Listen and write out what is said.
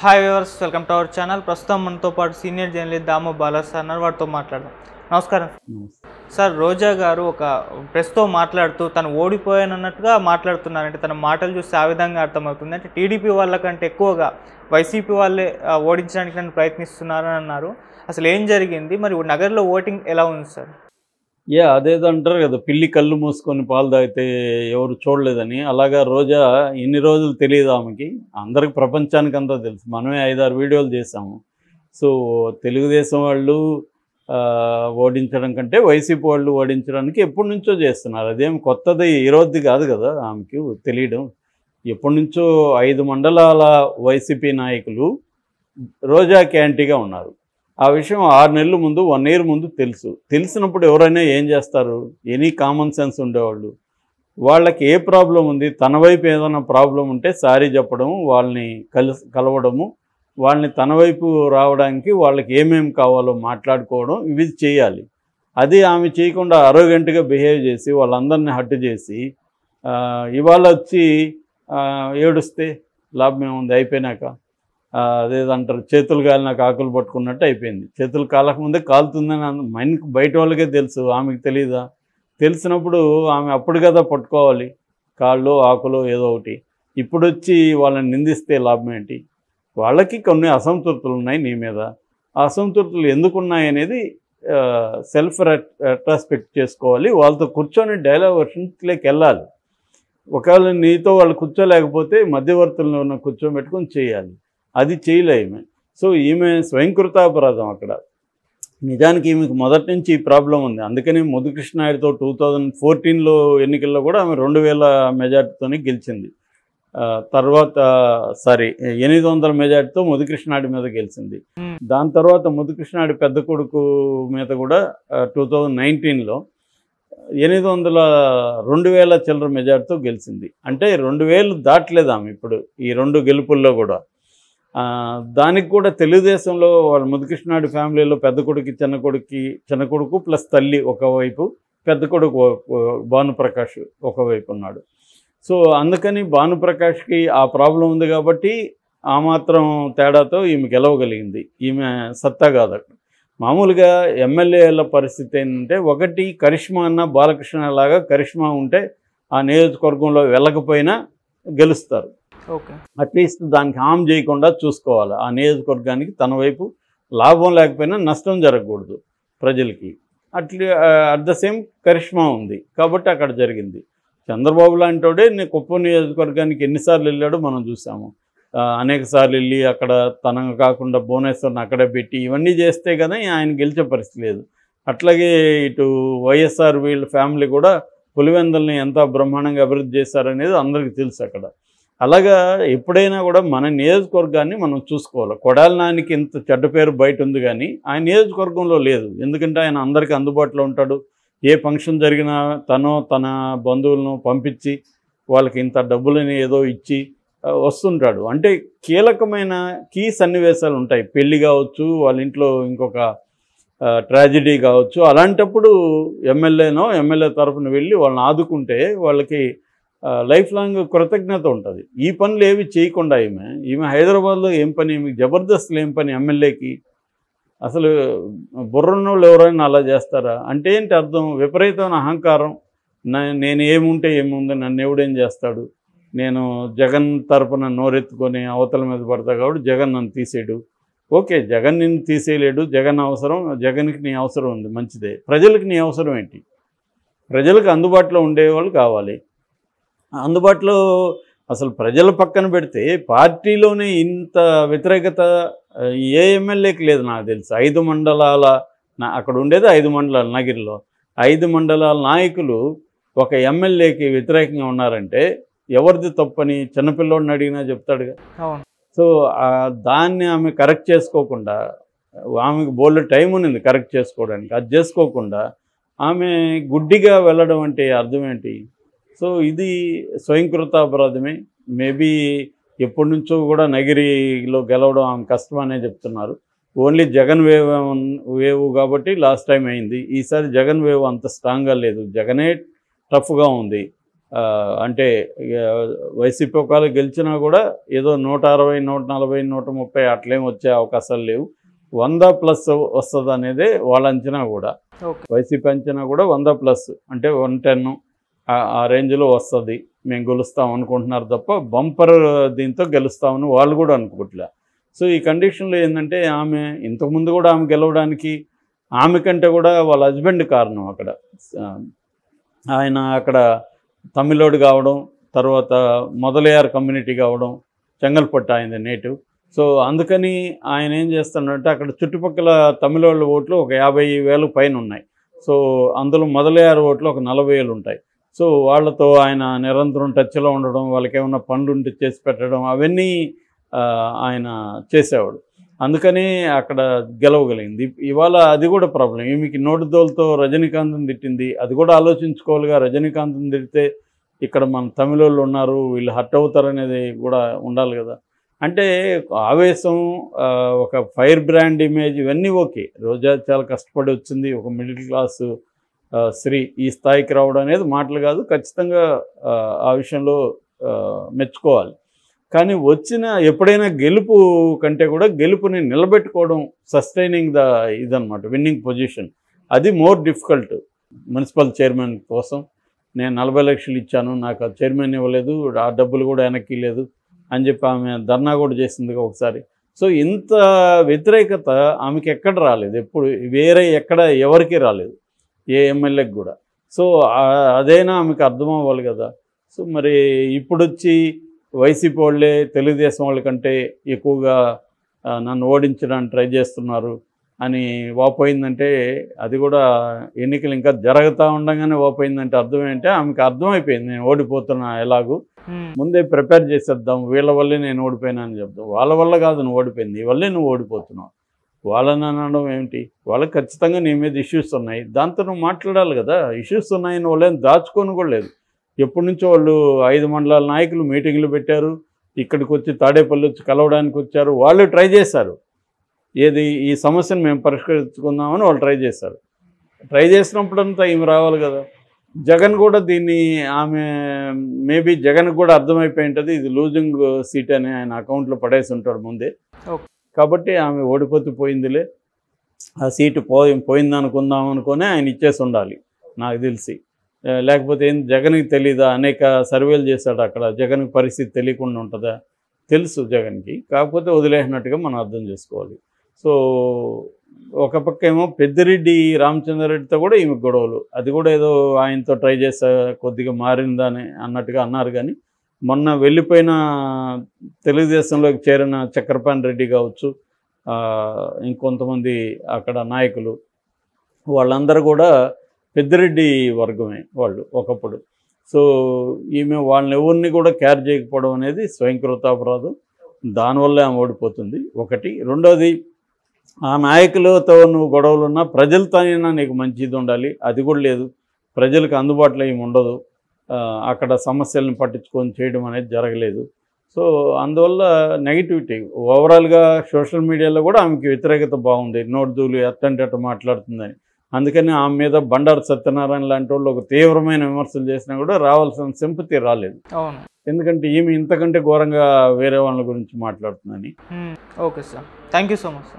Hi viewers, welcome to our channel. ప్రస్తుతం మనతో పాటు సీనియర్ జర్నలిస్ట్ దాము బాలా సార్ అన్నారు. వాటితో మాట్లాడదాం. నమస్కారం సార్. రోజా గారు ఒక ప్రెస్తో మాట్లాడుతూ తను ఓడిపోయానన్నట్టుగా మాట్లాడుతున్నారంటే తన మాటలు చూస్తే ఆ విధంగా అర్థమవుతుంది. అంటే టీడీపీ వాళ్ళకంటే ఎక్కువగా వైసీపీ వాళ్ళే ఓడించడానికి నన్ను ప్రయత్నిస్తున్నారని అన్నారు. అసలు ఏం జరిగింది, మరి నగర్లో ఓటింగ్ ఎలా ఉంది సార్? అదేదో అంటారు కదా, పిల్లి కళ్ళు మూసుకొని పాలు తాగితే ఎవరు చూడలేదని. అలాగా రోజా ఇన్ని రోజులు తెలియదు ఆమెకి, అందరికి ప్రపంచానికి అంతా తెలుసు. మనమే 5-6 వీడియోలు చేసాము. సో తెలుగుదేశం వాళ్ళు ఓడించడం కంటే వైసీపీ వాళ్ళు ఓడించడానికి ఎప్పటి నుంచో చేస్తున్నారు. అదేం కొత్తది ఈరోజుది కాదు కదా ఆమెకి తెలియడం. ఎప్పటి నుంచో 5 మండలాల వైసీపీ నాయకులు రోజాకి యాంటీగా ఉన్నారు. ఆ విషయం 6 నెలల ముందు, 1 ఇయర్ ముందు తెలిసినప్పుడు ఎవరైనా ఏం చేస్తారు? ఎనీ కామన్ సెన్స్ ఉండేవాళ్ళు. వాళ్ళకి ఏ ప్రాబ్లం ఉంది, తన వైపు ఏదైనా ప్రాబ్లం ఉంటే సారీ చెప్పడం, వాళ్ళని కలవడము, వాళ్ళని తన వైపు రావడానికి వాళ్ళకి ఏమేమి కావాలో మాట్లాడుకోవడం, ఇవి చేయాలి. అది ఆమె చేయకుండా అరోగెంట్గా బిహేవ్ చేసి వాళ్ళందరినీ హట్టు చేసి ఇవాళ వచ్చి ఏడుస్తే లాభం ఏముంది? అయిపోయినాక అదేదంటారు, చేతులు కాలినాక ఆకులు పట్టుకున్నట్టు అయిపోయింది. చేతులు కాలకముందే కాలుతుందని మైండ్కి బయట వాళ్ళకే తెలుసు, ఆమెకు తెలియదా? తెలిసినప్పుడు ఆమె అప్పుడు కదా పట్టుకోవాలి, కాళ్ళు ఆకులు ఏదో ఒకటి. ఇప్పుడు వచ్చి వాళ్ళని నిందిస్తే లాభం ఏంటి? వాళ్ళకి కొన్ని అసంతృప్తులు ఉన్నాయి నీ మీద. ఆ అసంతృప్తులు ఎందుకున్నాయి అనేది సెల్ఫ్ రెట్రాస్పెక్ట్ చేసుకోవాలి. వాళ్ళతో కూర్చొని డైలాగ్ వర్షన్స్లోకి వెళ్ళాలి. ఒకవేళ నీతో వాళ్ళు కూర్చోలేకపోతే మధ్యవర్తులను ఉన్న కూర్చోబెట్టుకొని చేయాలి. అది చేయలేమే. సో ఈమె స్వయంకృతాపరాధం అక్కడ. నిజానికి ఈమెకు మొదటి నుంచి ఈ ప్రాబ్లం ఉంది. అందుకని ముద్దుకృష్ణాయుడితో 2014లో ఎన్నికల్లో కూడా ఆమె 2000 మెజార్టీతోనే గెలిచింది. తర్వాత 800 మెజార్టీతో ముద్దుకృష్ణాయుడి మీద గెలిచింది. దాని తర్వాత ముద్దుకృష్ణాయుడి పెద్ద కొడుకు మీద కూడా 2019లో 2000 చిల్లర మెజార్టీతో గెలిచింది. అంటే 2000 దాటలేదు ఆమె ఇప్పుడు ఈ 2 గెలుపుల్లో కూడా. దానికి కూడా తెలుగుదేశంలో వాళ్ళ ముద్దుకృష్ణాయుడి ఫ్యామిలీలో పెద్ద కొడుకు ప్లస్ తల్లి ఒకవైపు, పెద్ద కొడుకు భానుప్రకాష్ ఒకవైపు ఉన్నాడు. సో అందుకని భానుప్రకాష్కి ఆ ప్రాబ్లం ఉంది కాబట్టి ఆ మాత్రం తేడాతో ఈమె గెలవగలిగింది. ఈమె సత్తా కాదు. మామూలుగా ఎమ్మెల్యేల పరిస్థితి ఏంటంటే, ఒకటి కరిష్మా అన్న బాలకృష్ణ లాగా కరిష్మా ఉంటే ఆ నియోజకవర్గంలో వెళ్ళకపోయినా గెలుస్తారు. ఓకే, అట్లీస్ట్ దానికి హామ్ చేయకుండా చూసుకోవాలి. ఆ నియోజకవర్గానికి తన వైపు లాభం లేకపోయినా నష్టం జరగకూడదు ప్రజలకి. అట్ ద సేమ్ కరిష్మా ఉంది కాబట్టి అక్కడ జరిగింది. చంద్రబాబు లాంటి కుప్పం నియోజకవర్గానికి ఎన్నిసార్లు వెళ్ళాడో మనం చూసాము. అనేక సార్లు వెళ్ళి అక్కడ తన కాకుండా భువనేశ్వర్ని అక్కడే పెట్టి ఇవన్నీ చేస్తే కదా ఆయన గెలిచే పరిస్థితి లేదు. అట్లాగే ఇటు వైఎస్ఆర్ వీళ్ళ ఫ్యామిలీ కూడా పులివెందుల్ని ఎంత బ్రహ్మాండంగా అభివృద్ధి చేశారనేది అందరికీ తెలుసు అక్కడ. అలాగా ఎప్పుడైనా కూడా మన నియోజకవర్గాన్ని మనం చూసుకోవాలి. కొడాలి నానికి ఇంత చెడ్డ పేరు బయట ఉంది కానీ ఆయన నియోజకవర్గంలో లేదు. ఎందుకంటే ఆయన అందరికీ అందుబాటులో ఉంటాడు. ఏ ఫంక్షన్ జరిగినా తన బంధువులను పంపించి వాళ్ళకి ఇంత డబ్బులని ఏదో ఇచ్చి వస్తుంటాడు. అంటే కీలకమైన కీ సన్నివేశాలు ఉంటాయి. పెళ్ళి కావచ్చు, వాళ్ళ ఇంట్లో ఇంకొక ట్రాజెడీ కావచ్చు. అలాంటప్పుడు ఎమ్మెల్యే తరఫున వెళ్ళి వాళ్ళని ఆదుకుంటే వాళ్ళకి లైఫ్ లాంగ్ కృతజ్ఞత ఉంటుంది. ఈ పనులు ఏవి చేయకుండా ఈమె హైదరాబాద్లో ఏం పని, ఈమెకి జబర్దస్త్లో ఏం పని ఎమ్మెల్యేకి? అసలు బుర్రన్నోళ్ళు ఎవరైనా అలా చేస్తారా? అంటే ఏంటి అర్థం? విపరీతమైన అహంకారం. నేను ఏముంటే ఏముంది, నన్ను ఎవడేం చేస్తాడు, నేను జగన్ తరపున నోరెత్తుకొని అవతల మీద పడతా కాబట్టి జగన్ నన్ను తీసేయడు. ఓకే, జగన్ నిన్ను తీసేయలేడు. జగన్ అవసరం, జగన్కి నీ అవసరం ఉంది, మంచిదే. ప్రజలకు నీ అవసరం ఏంటి? ప్రజలకు అందుబాటులో ఉండేవాళ్ళు కావాలి. అందుబాటులో అసలు ప్రజల పక్కన పెడితే పార్టీలోనే ఇంత వ్యతిరేకత ఏ ఎమ్మెల్యేకి లేదు నాకు తెలుసు. 5 మండలాల అక్కడ ఉండేది 5 మండలాలు నగిరిలో. 5 మండలాల నాయకులు ఒక ఎమ్మెల్యేకి వ్యతిరేకంగా ఉన్నారంటే ఎవరిది తప్పని చిన్నపిల్లోడిని అడిగినా చెప్తాడుగా. సో దాన్ని ఆమె కరెక్ట్ చేసుకోకుండా, ఆమెకు బోల్డ్ టైం ఉంది కరెక్ట్ చేసుకోవడానికి, అది చేసుకోకుండా ఆమె గుడ్డిగా వెళ్ళడం అంటే అర్థం ఏంటి? సో ఇది స్వయంకృతాపరాధమే. మేబీ ఎప్పటి నుంచో కూడా నగిరిలో గెలవడం ఆమె కష్టమనే చెప్తున్నారు. ఓన్లీ జగన్ వేవ్ కాబట్టి లాస్ట్ టైం అయింది. ఈసారి జగన్ వేవ్ అంత స్ట్రాంగ్గా లేదు. జగనే టఫ్గా ఉంది. అంటే వైసీపీ ఒకవేళ గెలిచినా కూడా ఏదో 160, 140, 130 అట్లేం వచ్చే అవకాశాలు లేవు. 100+ వస్తుంది అనేదే వాళ్ళ అంచనా కూడా. వైసీపీ అంచనా కూడా 100+, అంటే 110 ఆ రేంజ్లో వస్తుంది, మేము గెలుస్తాం అనుకుంటున్నారు తప్ప బంపర్ దీంతో గెలుస్తామని వాళ్ళు కూడా అనుకోవట్లే. సో ఈ కండిషన్లో ఏంటంటే ఆమె ఇంతకుముందు కూడా ఆమె గెలవడానికి ఆమె కంటే కూడా వాళ్ళ హస్బెండ్ కారణం. అక్కడ ఆయన అక్కడ తమిళోడు కావడం, తర్వాత మొదలయ్యారు కమ్యూనిటీ కావడం, చెంగల్పట్టు ఆయన నేటివ్. సో అందుకని ఆయన ఏం చేస్తున్నాడంటే అక్కడ చుట్టుపక్కల తమిళోళ్ళ ఓట్లు ఒక 50,000 పైన ఉన్నాయి. సో అందులో మొదలయ్యారు ఓట్లు ఒక 40,000 ఉంటాయి. సో వాళ్ళతో ఆయన నిరంతరం టచ్లో ఉండడం, వాళ్ళకి ఏమన్నా పనులు ఉంటే చేసి పెట్టడం, అవన్నీ ఆయన చేసేవాడు. అందుకని అక్కడ గెలవగలిగింది. ఇవాళ అది కూడా ప్రాబ్లం. ఈమెకి నోటిదోలతో రజనీకాంత్ని తిట్టింది, అది కూడా ఆలోచించుకోవాలిగా. రజనీకాంత్ని తిడితే ఇక్కడ మన తమిళోళ్ళు ఉన్నారు, వీళ్ళు హర్ట్ అవుతారనేది కూడా ఉండాలి కదా. అంటే ఆవేశం, ఒక ఫైర్ బ్రాండ్ ఇమేజ్, ఇవన్నీ ఓకే. రోజా చాలా కష్టపడి వచ్చింది, ఒక మిడిల్ క్లాస్ స్త్రీ ఈ స్థాయికి రావడం అనేది మాటలు కాదు, ఖచ్చితంగా ఆ విషయంలో మెచ్చుకోవాలి. కానీ ఎప్పుడైనా గెలుపు కంటే కూడా గెలుపుని నిలబెట్టుకోవడం, సస్టైనింగ్ ఇదనమాట విన్నింగ్ పొజిషన్, అది మోర్ డిఫికల్ట్. మున్సిపల్ చైర్మన్ కోసం నేను 40 లక్షలు ఇచ్చాను, నాకు ఆ చైర్మన్ ఇవ్వలేదు, ఆ డబ్బులు కూడా వెనక్కి లేదు అని చెప్పి ఆమె ధర్నా కూడా చేసింది ఒకసారి. సో ఇంత వ్యతిరేకత ఆమెకి ఎక్కడ రాలేదు, ఎప్పుడు వేరే ఎక్కడ ఎవరికి రాలేదు, ఏ ఎమ్మెల్యేకి కూడా. సో అదైనా ఆమెకు అర్థం అవ్వాలి కదా. సో మరి ఇప్పుడు వచ్చి వైసీపీ వాళ్ళే తెలుగుదేశం వాళ్ళ కంటే ఎక్కువగా నన్ను ఓడించడానికి ట్రై చేస్తున్నారు అని వాపోయిందంటే, అది కూడా ఎన్నికలు ఇంకా జరుగుతూ ఉండగానే వాపోయిందంటే అర్థం ఏంటంటే ఆమెకు అర్థమైపోయింది నేను ఓడిపోతున్నా, ఎలాగూ ముందే ప్రిపేర్ చేసేద్దాం, వీళ్ళ వల్లే నేను ఓడిపోయినా అని చెప్తాం. వాళ్ళ వల్ల కాదు నువ్వు ఓడిపోయింది, నీ వల్లే నువ్వు ఓడిపోతున్నావు. వాళ్ళని అనడం ఏమిటి? వాళ్ళకి ఖచ్చితంగా నీ మీద ఇష్యూస్ ఉన్నాయి, దాంతో నువ్వు మాట్లాడాలి కదా. ఇష్యూస్ ఉన్నాయని వాళ్ళేం దాచుకొని కూడా లేదు. ఎప్పటి నుంచో వాళ్ళు 5 మండలాల నాయకులు మీటింగ్లు పెట్టారు, ఇక్కడికి వచ్చి తాడేపల్లి వచ్చి కలవడానికి వచ్చారు, వాళ్ళు ట్రై చేశారు. ఏది ఈ సమస్యను మేము పరిష్కరించుకుందామని వాళ్ళు ట్రై చేశారు. ట్రై చేసినప్పుడంతా ఈమె రావాలి కదా. జగన్ కూడా దీన్ని ఆమె మేబీ జగన్కి కూడా అర్థమైపోయి ఉంటుంది, ఇది లూజింగ్ సీట్ అని ఆయన అకౌంట్లో పడేసి ఉంటాడు ముందే. కాబట్టి ఆమె ఓడిపోతే పోయిందిలే, ఆ సీటు పోయిందనుకుందాం అనుకుని ఆయన ఇచ్చేసి ఉండాలి నాకు తెలిసి. లేకపోతే ఏం జగన్కి తెలీదా? అనేక సర్వేలు చేశాడు అక్కడ, జగన్కి పరిస్థితి తెలియకుండా ఉంటుందా? తెలుసు జగన్కి, కాకపోతే వదిలేసినట్టుగా మనం అర్థం చేసుకోవాలి. సో ఒక పక్క ఏమో పెద్దిరెడ్డి రామచంద్రారెడ్డితో కూడా ఈమె గొడవలు, అది కూడా ఏదో ఆయనతో ట్రై చేసా కొద్దిగా మారిందని అన్నట్టుగా అన్నారు. కానీ మొన్న వెళ్ళిపోయిన తెలుగుదేశంలోకి చేరిన చక్రపాణి రెడ్డి కావచ్చు, ఇంకొంతమంది అక్కడ నాయకులు, వాళ్ళందరూ కూడా పెద్దిరెడ్డి వర్గమే వాళ్ళు ఒకప్పుడు. సో ఈమె వాళ్ళని ఎవరిని కూడా క్యార్ చేయకపోవడం అనేది స్వయంకృతాపరాధం, దానివల్లే ఆమె ఓడిపోతుంది ఒకటి. రెండోది, ఆ నాయకులతో నువ్వు గొడవలున్నా ప్రజలతో అయినా నీకు మంచిది ఉండాలి, అది కూడా లేదు. ప్రజలకు అందుబాటులో ఏమి ఉండదు, అక్కడ సమస్యలను పట్టించుకొని చేయడం అనేది జరగలేదు. సో అందువల్ల నెగిటివిటీ ఓవరాల్గా సోషల్ మీడియాలో కూడా ఆమెకి వ్యతిరేకత బాగుంది, నోటుదూలు ఎట్టంటే అట్ట మాట్లాడుతుందని. అందుకని ఆమె మీద బండారు సత్యనారాయణ లాంటి వాళ్ళు ఒక తీవ్రమైన విమర్శలు చేసినా కూడా రావాల్సిన సింపతి రాలేదు. ఎందుకంటే ఈమె ఇంతకంటే ఘోరంగా వేరే వాళ్ళ గురించి మాట్లాడుతుందని. Okay sir, thank you so much sir.